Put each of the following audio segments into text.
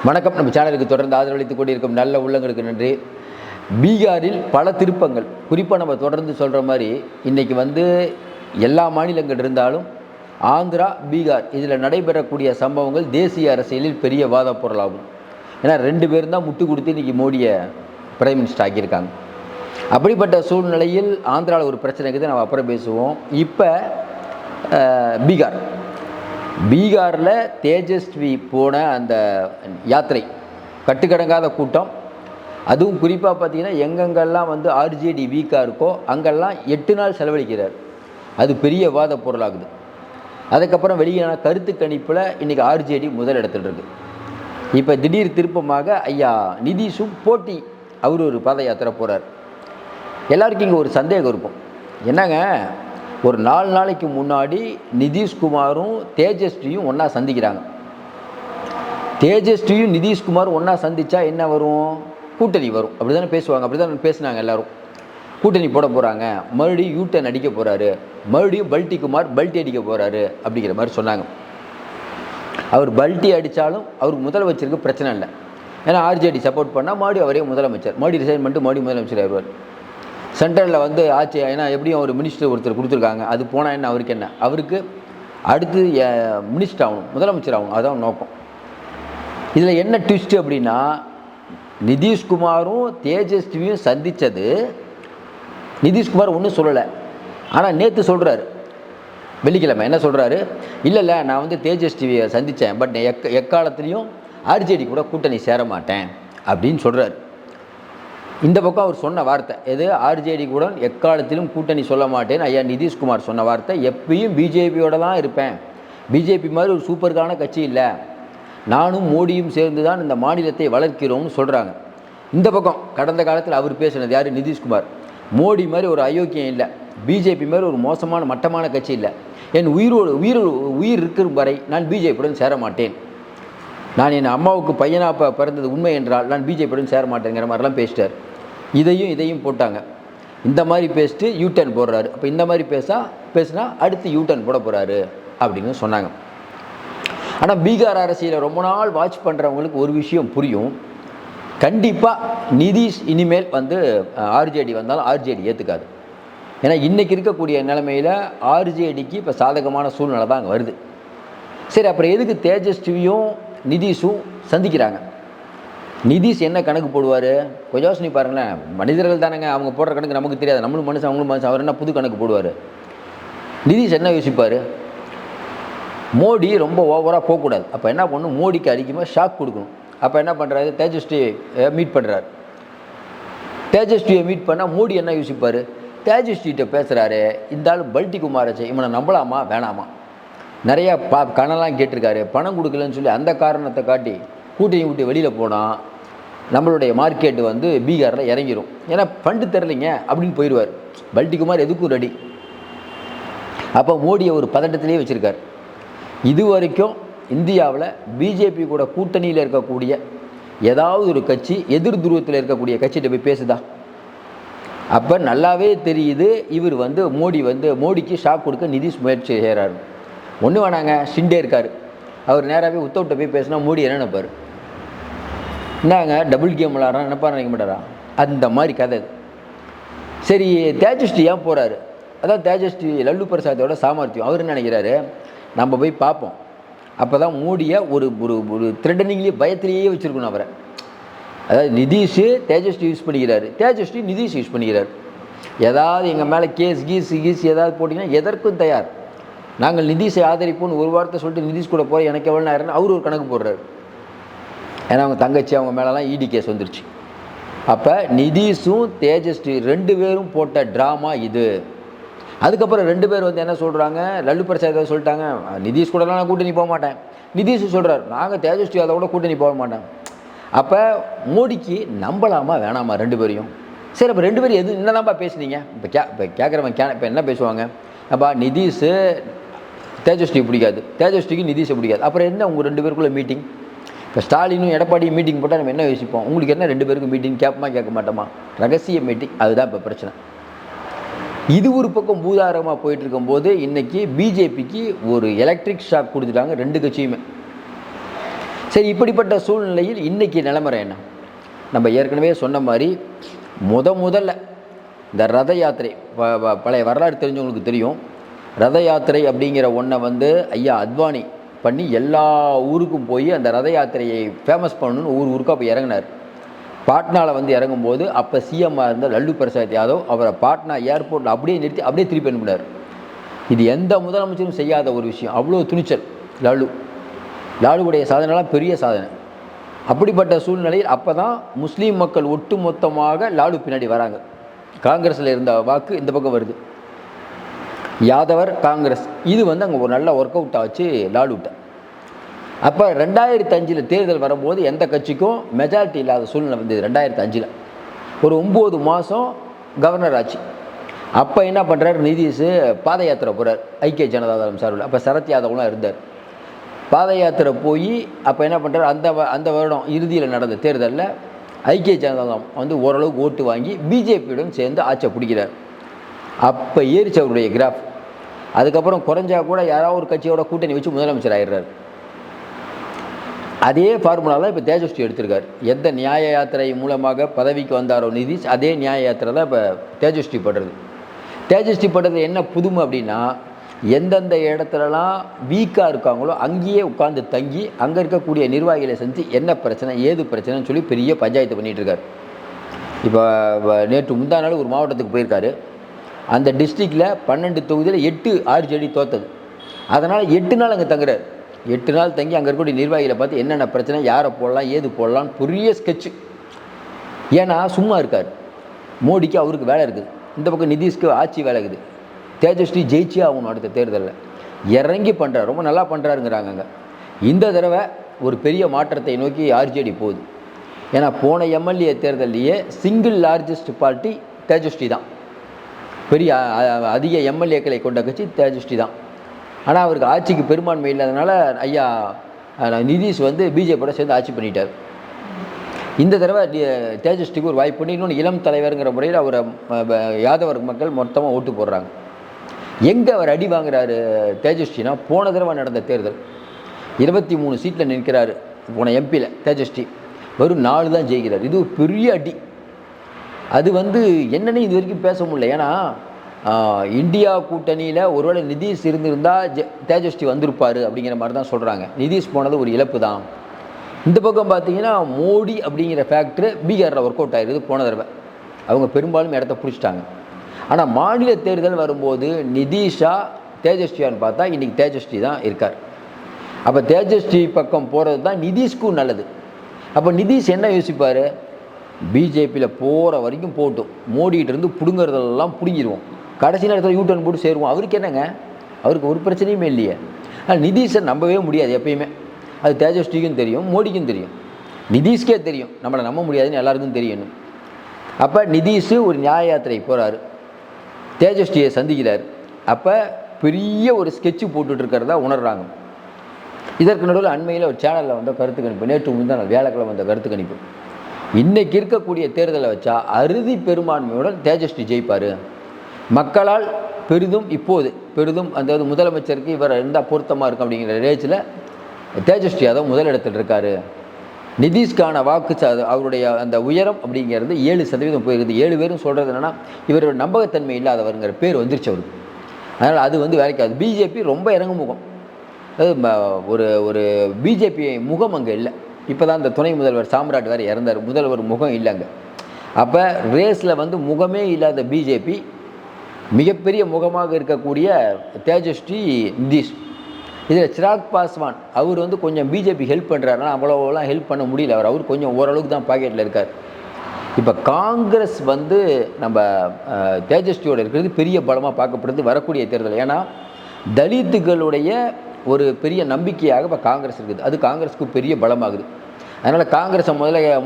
வணக்கம். நம்ம சேனலுக்கு தொடர்ந்து ஆதரவளித்துக் கொண்டிருக்கும் நல்ல உள்ளங்களுக்கு நன்றி. பீகாரில் பல திருப்பங்கள், குறிப்பாக நம்ம தொடர்ந்து சொல்கிற மாதிரி இன்றைக்கி எல்லா மாநிலங்கள் இருந்தாலும் ஆந்திரா, பீகார் இதில் நடைபெறக்கூடிய சம்பவங்கள் தேசிய அரசியலில் பெரிய வாத பொருளாகும். ஏன்னா 2 பேரும் தான் முட்டு கொடுத்து இன்றைக்கி மோடியை பிரைம் மினிஸ்டர் ஆக்கியிருக்காங்க. அப்படிப்பட்ட சூழ்நிலையில் ஆந்திராவில் ஒரு பிரச்சனை இருக்குது, நம்ம அப்புறம் பேசுவோம். இப்போ பீகாரில் தேஜஸ்வி போன அந்த யாத்திரை கட்டுக்கடங்காத கூட்டம். அதுவும் குறிப்பாக பார்த்திங்கன்னா எங்கெங்கெல்லாம் ஆர்ஜேடி வீக்காக இருக்கோ அங்கெல்லாம் 8 நாள் செலவழிக்கிறார். அது பெரிய வாத பொருளாகுது. அதுக்கப்புறம் வெளியான கருத்து கணிப்பில் இன்றைக்கி ஆர்ஜேடி முதல் இடத்துல இருக்குது. இப்போ திடீர் திருப்பமாக ஐயா நிதிஷும் போட்டி, அவர் ஒரு பாத யாத்திரை போகிறார். எல்லாருக்கும் இங்கே ஒரு சந்தேகம் இருக்கும், என்னங்க ஒரு 4 நாளைக்கு முன்னாடி நிதிஷ்குமாரும் தேஜஸ்வியும் ஒன்றா சந்திக்கிறாங்க. தேஜஸ்வியும் நிதிஷ்குமாரும் ஒன்றா சந்தித்தா என்ன வரும்? கூட்டணி வரும். அப்படி தானே பேசுவாங்க, அப்படி தான் பேசினாங்க எல்லோரும். கூட்டணி போட போகிறாங்க, மறுபடியும் யூட்டன் அடிக்க போகிறாரு, மறுபடியும் பல்டிகுமார் பல்ட்டி அடிக்க போகிறாரு அப்படிங்கிற மாதிரி சொன்னாங்க. அவர் பல்ட்டி அடித்தாலும் அவருக்கு முதலமைச்சருக்கு பிரச்சனை இல்லை. ஏன்னா ஆர்ஜேடி சப்போர்ட் பண்ணால் மறுபடியும் அவரே முதலமைச்சர், மறுபடியும் ரிசைன் பண்ணிட்டு மறுபடியும் முதலமைச்சர் ஆயிடுவார். சென்ட்ரலில் ஆட்சி, ஏன்னா எப்படியும் ஒரு மினிஸ்டர் ஒருத்தர் கொடுத்துருக்காங்க, அது போனால் என்ன அவருக்கு என்ன, அவருக்கு அடுத்து மினிஸ்டர் ஆகணும், முதலமைச்சர் ஆகணும், அதுதான் நோக்கம். இதில் என்ன ட்விஸ்ட்டு அப்படின்னா, நிதிஷ்குமாரும் தேஜஸ்வியும் சந்தித்தது நிதிஷ்குமார் ஒன்றும் சொல்லலை. ஆனால் நேற்று சொல்கிறாரு, வெள்ளிக்கிழமை என்ன சொல்கிறாரு, இல்லை நான் தேஜஸ்வியை சந்தித்தேன், பட் எக்காலத்துலேயும் ஆர்ஜேடி கூட கூட்டணி சேர மாட்டேன் அப்படின்னு சொல்கிறார். இந்த பக்கம் அவர் சொன்ன வார்த்தை எது, ஆர்ஜேடி கூட எக்காலத்திலும் கூட்டணி சொல்ல மாட்டேன்னு ஐயா நிதிஷ்குமார் சொன்ன வார்த்தை, எப்பயும் பிஜேபியோட தான் இருப்பேன், பிஜேபி மாதிரி ஒரு சூப்பருக்கான கட்சி இல்லை, நானும் மோடியும் சேர்ந்து தான் இந்த மாநிலத்தை வளர்க்கிறோம்னு சொல்கிறாங்க. இந்த பக்கம் கடந்த காலத்தில் அவர் பேசினது யார், நிதிஷ்குமார், மோடி மாதிரி ஒரு அயோக்கியம் இல்லை, பிஜேபி மாதிரி ஒரு மோசமான மட்டமான கட்சி இல்லை, என் உயிர் இருக்கிற வரை நான் பிஜேபியுடன் சேர மாட்டேன், நான் என் அம்மாவுக்கு பையனாக பிறந்தது உண்மை என்றால் நான் பிஜேபியுடன் சேர மாட்டேங்கிற மாதிரிலாம் பேசிட்டார். இதையும் போட்டாங்க. இந்த மாதிரி பேசிட்டு யூட்டர்ன் போடுறாரு. அப்போ இந்த மாதிரி பேசினா அடுத்து யூட்டர்ன் போட போகிறாரு அப்படின்னு சொன்னாங்க. ஆனால் பீகார் அரசியலை ரொம்ப நாள் வாட்ச் பண்ணுறவங்களுக்கு ஒரு விஷயம் புரியும், கண்டிப்பாக நிதிஷ் இனிமேல் ஆர்ஜேடி வந்தாலும் ஆர்ஜேடி ஏற்றுக்காது. ஏன்னா இன்றைக்கி இருக்கக்கூடிய நிலைமையில் ஆர்ஜேடிக்கு இப்போ சாதகமான சூழ்நிலை தான் அங்கே வருது. சரி, அப்புறம் எதுக்கு தேஜஸ்வியும் நிதிஷும் சந்திக்கிறாங்க? நிதிஷ் என்ன கணக்கு போடுவார் கொஞ்சம் யோசனை பாருங்களேன். மனிதர்கள் தானேங்க, அவங்க போடுற கணக்கு நமக்கு தெரியாது, நம்மளும் மனுஷன் அவங்களும் மனுஷன், அவர் என்ன புது கணக்கு போடுவார்? நிதிஷ் என்ன யோசிப்பார், மோடி ரொம்ப ஓவராக போகக்கூடாது, அப்போ என்ன பண்ணணும், மோடிக்கு அதிகமாக ஷாக் கொடுக்கணும். அப்போ என்ன பண்ணுறாரு, தேஜஸ்வியை மீட் பண்ணுறாரு. தேஜஸ்வியை மீட் பண்ணால் மோடி என்ன யோசிப்பார், தேஜஸ்விகிட்ட பேசுகிறாரு, இந்த ஆள் பல்டிகுமாராச்சு, இவனை நம்பலாமா வேணாமா, நிறையா கணலாம் கேட்டிருக்காரு, பணம் கொடுக்கலன்னு சொல்லி அந்த காரணத்தை காட்டி கூட்டணி விட்டு வெளியில் போனால் நம்மளுடைய மார்க்கெட்டு பீகாரில் இறங்கிடும். ஏன்னா ஃபண்டு தரலைங்க அப்படின்னு போயிடுவார். பல்டிகுமார் எதுக்கும் ரெடி. அப்போ மோடியை ஒரு பதட்டத்திலே வச்சுருக்கார். இது வரைக்கும் இந்தியாவில் பிஜேபி கூட கூட்டணியில் இருக்கக்கூடிய ஏதாவது ஒரு கட்சி எதிர் துருவத்தில் இருக்கக்கூடிய கட்சிகிட்ட போய் பேசுதா? அப்போ நல்லாவே தெரியுது, இவர் மோடிக்கு ஷாக் கொடுக்க நிதிஷ் முயற்சி செய்கிறாரு. ஒன்று வேணாங்க, ஷிண்டே இருக்கார், அவர் நேராகவே உத்தவ்கிட்ட போய் பேசினா மோடி என்ன நினைப்பார், என்னங்க டபுள் கேம் விளாட்றான் நினைப்பார், நினைக்க மாட்டாரா? அந்த மாதிரி கதை அது. சரி, தேஜஸ்வி ஏன் போகிறாரு, அதான் தேஜஸ்வி லல்லு பிரசாதோட சாமர்த்தியம். அவர் என்ன நினைக்கிறாரு, நம்ம போய் பார்ப்போம், அப்போ தான் மோடியை ஒரு ஒரு த்ரெட்டனிங்லேயே பயத்திலேயே வச்சுருக்கணும் அவரை. அதாவது நிதிஷ் தேஜஸ்வி யூஸ் பண்ணிக்கிறாரு, தேஜஸ்வி நிதிஷ் யூஸ் பண்ணிக்கிறார். ஏதாவது எங்கள் மேலே கீஸ் ஏதாவது போட்டிங்கன்னா எதற்கும் தயார், நாங்கள் நிதிஷை ஆதரிப்போம்னு ஒரு வார்த்தை சொல்லிட்டு நிதிஷ் கூட போகிற எனக்கு எவ்வளோ நேரம் அவர் ஒரு கணக்கு போடுறாரு. ஏன்னா அவங்க தங்கச்சி அவங்க மேலெலாம் இடி கேஸ் வந்துருச்சு. அப்போ நிதிஷும் தேஜஸ்வி 2 பேரும் போட்ட ட்ராமா இது. அதுக்கப்புறம் 2 பேர் என்ன சொல்கிறாங்க, லல்லு பிரசாத் சொல்லிட்டாங்க, நிதிஷ் கூடலாம் நான் கூட்டணி போக மாட்டேன், நிதிஷ் சொல்கிறார் நாங்கள் தேஜஸ்வி அதை கூட கூட்டணி போக மாட்டேன். அப்போ மோடிக்கு நம்பலாமா வேணாமா 2 பேரையும்? சரி, அப்போ 2 பேரும் எது என்னதான்ப்பா பேசுனீங்க? இப்போ கேட்குறவன் இப்போ என்ன பேசுவாங்க, அப்பா நிதிஷ் தேஜஸ்வி பிடிக்காது, தேஜஸ்விக்கு நிதிஷை பிடிக்காது, அப்புறம் என்ன உங்கள் 2 பேருக்குள்ளே மீட்டிங்? இப்போ ஸ்டாலினும் எடப்பாடியும் மீட்டிங் போட்டால் நம்ம என்ன யோசிப்போம், உங்களுக்கு என்ன 2 பேருக்கும் மீட்டிங், கேட்போமா கேட்க மாட்டோமா? ரகசிய மீட்டிங், அதுதான் இப்போ பிரச்சனை. இது ஒரு பக்கம் பூதாரமாக போயிட்டு இருக்கும்போது இன்றைக்கி பிஜேபிக்கு ஒரு எலக்ட்ரிக் ஷாக் கொடுத்துட்டாங்க 2 கட்சியுமே. சரி, இப்படிப்பட்ட சூழ்நிலையில் இன்றைக்கி நிலைமுறை என்ன? நம்ம ஏற்கனவே சொன்ன மாதிரி முதல்ல இந்த ரத யாத்திரை, பழைய வரலாறு தெரிஞ்சவங்களுக்கு தெரியும். ரத யாத்திரை அப்படிங்கிற ஒன்றை வந்து ஐயா அத்வானி பண்ணி எல்லா ஊருக்கும் போய் அந்த ரத யாத்திரையை ஃபேமஸ் பண்ணணுன்னு ஊருக்காக போய் இறங்கினார். பாட்னாவில் வந்து இறங்கும்போது அப்போ சிஎம்மாக இருந்த லல்லு பிரசாத் யாதவ் அவரை பாட்னா ஏர்போர்ட்டில் அப்படியே நிறுத்தி அப்படியே திருப்பி அனுப்பினார். இது எந்த முதலமைச்சரும் செய்யாத ஒரு விஷயம். அவ்வளோ துணிச்சல் லாலுவுடைய சாதனைலாம் பெரிய சாதனை. அப்படிப்பட்ட சூழ்நிலையில் அப்போ தான் முஸ்லீம் மக்கள் ஒட்டு மொத்தமாக லாலு பின்னாடி வராங்க. காங்கிரஸில் இருந்த வாக்கு இந்த பக்கம் வருது, யாதவர் காங்கிரஸ். இது வந்து அங்கே ஒரு நல்ல ஒர்க் அவுட் ஆச்சு லாலுட்ட. அப்போ 2005 தேர்தல் வரும்போது எந்த கட்சிக்கும் மெஜாரிட்டி இல்லாத சூழ்நிலை வந்தது. 2005 ஒரு 9 மாதம் கவர்னர் ஆச்சு. அப்போ என்ன பண்ணுறாரு, நிதிஷ் பாத யாத்திரை போகிறார் ஐக்கிய ஜனதா தளம் சார்பில். அப்போ சரத் யாதவ்லாம் இருந்தார். பாத யாத்திரை போய் அப்போ என்ன பண்ணுறாரு, அந்த வருடம் இறுதியில் நடந்த தேர்தலில் ஐக்கிய ஜனதா வந்து ஓரளவுக்கு ஓட்டு வாங்கி பிஜேபியுடன் சேர்ந்து ஆட்சியை பிடிக்கிறார். அப்போ ஏறிச்சு அவருடைய கிராஃப். அதுக்கப்புறம் குறைஞ்சா கூட யாராவது ஒரு கட்சியோட கூட்டணி வச்சு முதலமைச்சர் ஆயிடுறார். அதே ஃபார்முலாவில் இப்போ தேஜஸ்வி எடுத்திருக்கார். எந்த நியாய யாத்திரை மூலமாக பதவிக்கு வந்தாரோ நிதிஷ், அதே நியாய யாத்திரை தான் இப்போ தேஜஸ்வி பண்ணுறது. தேஜஸ்வி பண்ணுறது என்ன புதுமை அப்படின்னா, எந்தெந்த இடத்துலலாம் வீக்காக இருக்காங்களோ அங்கேயே உட்காந்து தங்கி அங்கே இருக்கக்கூடிய நிர்வாகிகளை செஞ்சு என்ன பிரச்சனை ஏது பிரச்சனைன்னு சொல்லி பெரிய பஞ்சாயத்து பண்ணிகிட்ருக்கார். இப்போ நேற்று முந்தா நாள் ஒரு மாவட்டத்துக்கு போயிருக்காரு. அந்த டிஸ்ட்ரிக்டில் 12 தொகுதியில் 8 RJD தோத்தது. அதனால் 8 நாள் அங்கே தங்குறார். 8 நாள் தங்கி அங்கே இருக்கக்கூடிய நிர்வாகிகளை பார்த்து என்னென்ன பிரச்சனை, யாரை போடலாம் ஏது போடலான்னு பெரிய ஸ்கெட்சு. ஏன்னா சும்மா இருக்கார். மோடிக்கு அவருக்கு வேலை இருக்குது, இந்த பக்கம் நிதிஷ்க்கு ஆட்சி வேலை இருக்குது. தேஜஸ்வி ஜெயிச்சே ஆகணும் அடுத்த தேர்தலில். இறங்கி பண்ணுறாரு, ரொம்ப நல்லா பண்ணுறாருங்கிறாங்க. அங்கே இந்த தடவை ஒரு பெரிய மாற்றத்தை நோக்கி RJD போகுது. ஏன்னா போன MLA தேர்தலையே சிங்கிள் லார்ஜஸ்ட் பார்ட்டி தேஜஸ்வி தான். பெரிய அதிக MLAக்களை கொண்ட கட்சி தேஜஸ்வி தான். ஆனால் அவருக்கு ஆட்சிக்கு பெரும்பான்மை இல்லாதனால ஐயா நிதிஷ் வந்து பிஜேபியோட சேர்ந்து ஆட்சி பண்ணிட்டார். இந்த தடவை தேஜஸ்விக்கு ஒரு வாய்ப்பு பண்ணி இன்னொன்று இளம் தலைவருங்கிற முறையில் அவரை யாதவர் மக்கள் மொத்தமாக ஓட்டு போடுறாங்க. எங்கே அவர் அடி வாங்குறாரு தேஜஸ்வினா, போன தடவை நடந்த தேர்தல் 23 சீட்டில் நிற்கிறாரு. போன எம்பியில் தேஜஸ்வி வெறும் 4 தான் ஜெயிக்கிறார். இது ஒரு பெரிய அடி. அது வந்து என்னன்னு இது வரைக்கும் பேச முடியல. ஏன்னா இந்தியா கூட்டணியில் ஒருவேளை நிதிஷ் இருந்திருந்தால் தேஜஸ்வி வந்திருப்பார் அப்படிங்கிற மாதிரி தான் சொல்கிறாங்க. நிதிஷ் போனது ஒரு இழப்பு தான். இந்த பக்கம் பார்த்தீங்கன்னா மோடி அப்படிங்கிற ஃபேக்டரு பீகாரில் ஒர்க் அவுட் ஆகிருது. போன தடவை அவங்க பெரும்பாலும் இடத்த பிடிச்சிட்டாங்க. ஆனால் மாநில தேர்தல் வரும்போது நிதிஷா தேஜஸ்வியான்னு பார்த்தா இன்றைக்கி தேஜஸ்வி தான் இருக்கார். அப்போ தேஜஸ்வி பக்கம் போகிறது தான் நிதிஷ்க்கும் நல்லது. அப்போ நிதிஷ் என்ன யோசிப்பார், பிஜேபியில் போகிற வரைக்கும் போட்டும், மோடிகிட்டேருந்து பிடுங்கிறதெல்லாம் பிடுங்கிடுவோம், கடைசி நேரத்தில் யூட்டர்ன் போட்டு சேருவோம். அவருக்கு என்னங்க, அவருக்கு ஒரு பிரச்சனையுமே இல்லையே. ஆனால் நிதிஷை நம்பவே முடியாது எப்பயுமே. அது தேஜஸ்விக்கும் தெரியும், மோடிக்கும் தெரியும், நிதிஷ்கே தெரியும் நம்மளை நம்ப முடியாதுன்னு எல்லாருக்கும் தெரியணும். அப்போ நிதிஷ் ஒரு நியாய யாத்திரை போகிறாரு, தேஜஸ்வியை சந்திக்கிறார். அப்போ பெரிய ஒரு ஸ்கெட்சு போட்டுட்ருக்கிறதா உணர்கிறாங்க. இதற்கு நடுவில் அண்மையில் ஒரு சேனலில் வந்த கருத்து கணிப்பு, நேற்று முந்தான் வியாழக்கிழமை வந்த கருத்து கணிப்பு, இன்றைக்கி இருக்கக்கூடிய தேர்தலை வச்சா அறுதி பெரும்பான்மையுடன் தேஜஸ்வி ஜெயிப்பார், மக்களால் பெரிதும் அதாவது முதலமைச்சருக்கு இவர் இருந்தால் பொருத்தமாக இருக்கும் அப்படிங்கிற ரேஞ்சில் தேஜஸ்வி யாதவ் முதலிடத்தில் இருக்கார். நிதிஷ்கான வாக்கு அவருடைய அந்த உயரம் அப்படிங்கிறது 7% போயிருக்குது. 7 பேரும் சொல்கிறது என்னென்னா இவரோட நம்பகத்தன்மை இல்லாதவருங்கிற பேர் வந்துருச்சு அவருக்கு. அதனால் அது வந்து வேலைக்காது. பிஜேபி ரொம்ப இறங்குமுகம், அதாவது ஒரு பிஜேபி முகம் அங்கே இல்லை. இப்போ தான் இந்த துணை முதல்வர் சாம்ராட் வேறு இறந்தார், முதல்வர் முகம் இல்லைங்க. அப்போ ரேஸில் வந்து முகமே இல்லாத பிஜேபி மிகப்பெரிய முகமாக இருக்கக்கூடிய தேஜஸ்வி நிதிஷ். இதில் சிராக் பாஸ்வான் அவர் வந்து கொஞ்சம் பிஜேபி ஹெல்ப் பண்ணுறாருன்னா அவ்வளோலாம் ஹெல்ப் பண்ண முடியல. அவர் கொஞ்சம் ஓரளவுக்கு தான் பாக்கெட்டில் இருக்கார். இப்போ காங்கிரஸ் வந்து நம்ம தேஜஸ்வியோடு இருக்கிறது பெரிய பலமாக பார்க்கப்படுது வரக்கூடிய தேர்தல். ஏன்னா தலித்துகளுடைய ஒரு பெரிய நம்பிக்கையாக இப்போ காங்கிரஸ் இருக்குது. அது காங்கிரஸுக்கு பெரிய பலமாகுது. அதனால் காங்கிரஸை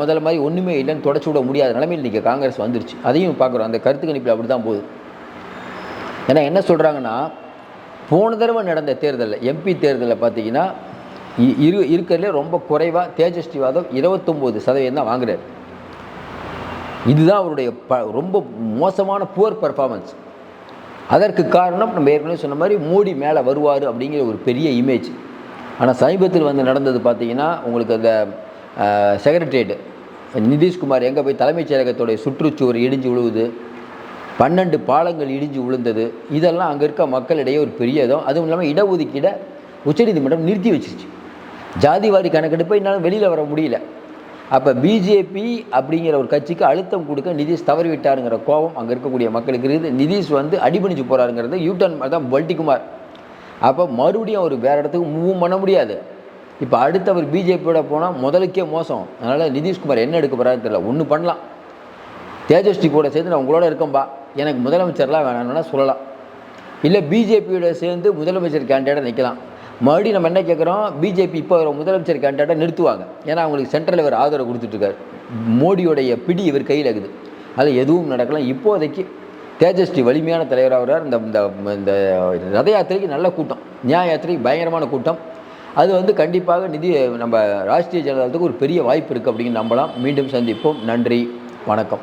முதல்ல மாதிரி ஒன்றுமே இல்லைன்னு தொடச்சி விட முடியாத நிலைமையில் இன்றைக்கி காங்கிரஸ் வந்துருச்சு. அதையும் பார்க்குறோம். அந்த கருத்து கணிப்பில் அப்படி தான் போகுது. ஏன்னா என்ன சொல்கிறாங்கன்னா, போன தடவை நடந்த தேர்தலில் எம்பி தேர்தலில் பார்த்தீங்கன்னா இருக்கிறதுலே ரொம்ப குறைவாக தேஜஸ்வி யாதவ் 29% தான் வாங்குறாரு. இதுதான் அவருடைய ரொம்ப மோசமான புவர் பர்ஃபார்மன்ஸ். அதற்கு காரணம் நம்ம ஏற்கனவே சொன்ன மாதிரி மோடி மேலே வருவார் அப்படிங்கிற ஒரு பெரிய இமேஜ். ஆனால் சமீபத்தில் வந்து நடந்தது பார்த்தீங்கன்னா உங்களுக்கு அந்த செக்ரட்டரியேட் நிதிஷ்குமார் எங்கே போய் தலைமைச் செயலகத்துடைய சுற்றுச்சுவர் இடிஞ்சு விழுவுது, 12 பாலங்கள் இடிஞ்சு விழுந்தது, இதெல்லாம் அங்கே இருக்க மக்களிடையே ஒரு பெரிய இதோ. அதுவும் இல்லாமல் இடஒதுக்கீடை உச்சநீதிமன்றம் நிறுத்தி வச்சிருச்சு. ஜாதிவாரி கணக்கெடுப்பை என்னால் வெளியில் வர முடியல. அப்போ பிஜேபி அப்படிங்கிற ஒரு கட்சிக்கு அழுத்தம் கொடுக்க நிதிஷ் தவறிவிட்டாருங்கிற கோபம் அங்கே இருக்கக்கூடிய மக்களுக்கு இருக்குது. நிதிஷ் வந்து அடிபணிச்சு போகிறாருங்கிறது யூட்டன் தான் பல்டிகுமார். அப்போ மறுபடியும் அவர் வேறு இடத்துக்கு மூவ் பண்ண முடியாது. இப்போ அடுத்து அவர் பிஜேபியோட போனால் முதலுக்கே மோசம். அதனால் நிதிஷ்குமார் என்ன எடுக்க போகிறாருன்னு தெரியல. ஒன்று பண்ணலாம், தேஜஸ்வி கூட சேர்ந்து நான் உங்களோட இருக்கேன்பா, எனக்கு முதலமைச்சர்லாம் வேணாம்னா சொல்லலாம். இல்லை பிஜேபியோட சேர்ந்து முதலமைச்சர் கேண்டிடேட்டாக நிற்கலாம். மறுபடியும் நம்ம என்ன கேட்குறோம், பிஜேபி இப்போ முதலமைச்சர் கேண்டிடேட்டாக நிறுத்துவாங்க. ஏன்னா அவங்களுக்கு சென்ட்ரல் இவர் ஆதரவு கொடுத்துட்ருக்காரு. மோடியோடைய பிடி இவர் கையில் இருக்குது. அது எதுவும் நடக்கலாம். இப்போதைக்கு தேஜஸ்வி வலிமையான தலைவராக வர்றார். இந்த ரத யாத்திரைக்கு நல்ல கூட்டம், நியாய யாத்திரைக்கு பயங்கரமான கூட்டம். அது வந்து கண்டிப்பாக நம்ம ராஷ்ட்ரிய ஜனதாதளத்துக்கு ஒரு பெரிய வாய்ப்பு இருக்குது அப்படின்னு நம்பலாம். மீண்டும் சந்திப்போம். நன்றி, வணக்கம்.